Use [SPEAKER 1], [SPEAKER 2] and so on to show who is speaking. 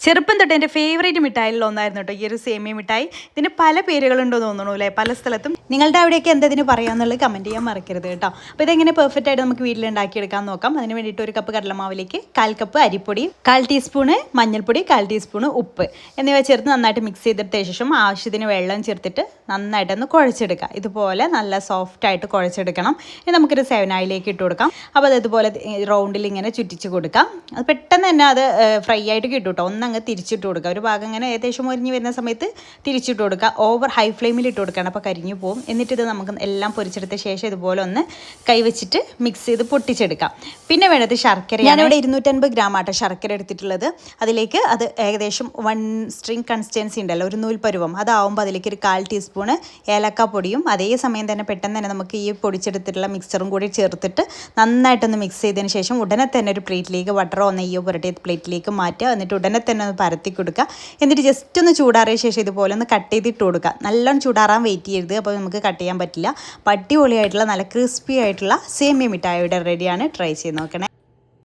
[SPEAKER 1] ചെറുപ്പം തൊട്ട് എൻ്റെ ഫേവറേറ്റ് മിഠായിലുള്ള ഒന്നായിരുന്നു കേട്ടോ ഈ ഒരു സേമിയ മിഠായി. ഇതിന് പല പേരുകളുണ്ടോ തോന്നുന്നു അല്ലേ, പല സ്ഥലത്തും. നിങ്ങളുടെ അവിടെയൊക്കെ എന്തെങ്കിലും പറയാമെന്നുള്ളത് കമൻറ്റ് ചെയ്യാൻ മറക്കരുത് കേട്ടോ. അപ്പോൾ ഇതെങ്ങനെ പെർഫെക്റ്റ് ആയിട്ട് നമുക്ക് വീട്ടിലുണ്ടാക്കിയെടുക്കാൻ നോക്കാം. അതിന് വേണ്ടിയിട്ട് 1 കപ്പ് കടലമാവിലേക്ക് 1/4 കപ്പ് അരിപ്പൊടി, 1/4 ടീസ്പൂണ് മഞ്ഞൾപ്പൊടി, 1/4 ടീസ്പൂണ് ഉപ്പ് എന്നിവ ചേർത്ത് നന്നായിട്ട് മിക്സ് ചെയ്തെടുത്ത ശേഷം ആവശ്യത്തിന് വെള്ളം ചേർത്തിട്ട് നന്നായിട്ടൊന്ന് കുഴച്ചെടുക്കുക. ഇതുപോലെ നല്ല സോഫ്റ്റായിട്ട് കുഴച്ചെടുക്കണം. ഇനി നമുക്കൊരു സേവനായിലേക്ക് ഇട്ട് കൊടുക്കാം. അപ്പോൾ അത് ഇതുപോലെ റൗണ്ടിൽ ഇങ്ങനെ ചുറ്റിച്ച് കൊടുക്കാം. അത് പെട്ടെന്ന് തന്നെ അത് ഫ്രൈ ആയിട്ട് കിട്ടും കേട്ടോ. ഒന്നങ്ങ് തിരിച്ചിട്ട് കൊടുക്കുക. ഒരു ഭാഗം ഇങ്ങനെ ഏകദേശം മൊരിഞ്ഞ് വരുന്ന സമയത്ത് തിരിച്ചിട്ട് കൊടുക്കുക. ഓവർ ഹൈ ഫ്ലെയിമിൽ ഇട്ട് കൊടുക്കണം, അപ്പോൾ കരിഞ്ഞു പോകും. എന്നിട്ട് ഇത് നമുക്ക് എല്ലാം പൊരിച്ചെടുത്ത ശേഷം ഇതുപോലെ ഒന്ന് കൈവച്ചിട്ട് മിക്സ് ചെയ്ത് പൊട്ടിച്ചെടുക്കാം. പിന്നെ വേണ്ടത് ശർക്കര. ഞാനിവിടെ 250 ഗ്രാം ആട്ടോ ശർക്കര എടുത്തിട്ടുള്ളത്. അതിലേക്ക് അത് ഏകദേശം 1 സ്ട്രിങ് കൺസിസ്റ്റൻസി ഉണ്ടല്ലോ, ഒരു നൂൽ പരുവം, അതാവുമ്പോൾ അതിലേക്ക് ഒരു 1/4 ടീസ്പൂണ് ഏലക്ക പൊടിയും അതേ സമയം തന്നെ പെട്ടെന്ന് തന്നെ നമുക്ക് ഈ പൊടിച്ചെടുത്തിട്ടുള്ള മിക്സറും കൂടി ചേർത്തിട്ട് നന്നായിട്ടൊന്ന് മിക്സ് ചെയ്തതിന് ശേഷം ഉടനെ തന്നെ ഒരു പ്ലേറ്റിലേക്ക് ബട്ടറോ നെയ്യോ പുരട്ടിയ പ്ലേറ്റിലേക്ക് മാറ്റുക. എന്നിട്ട് ഉടനെ തന്നെ ഒന്ന് പരത്തി കൊടുക്കുക. എന്നിട്ട് ജസ്റ്റ് ഒന്ന് ചൂടാറിയ ശേഷം ഇതുപോലെ ഒന്ന് കട്ട് ചെയ്തിട്ട് കൊടുക്കുക. നല്ലോണം ചൂടാറാൻ വെയിറ്റ് ചെയ്യരുത്, അപ്പോൾ നമുക്ക് കട്ട് ചെയ്യാൻ പറ്റില്ല. അടിപൊളിയായിട്ടുള്ള നല്ല ക്രിസ്പി ആയിട്ടുള്ള സേമിയ മിഠായി ഇവിടെ റെഡിയാണ്. ട്രൈ ചെയ്ത് നോക്കണേ.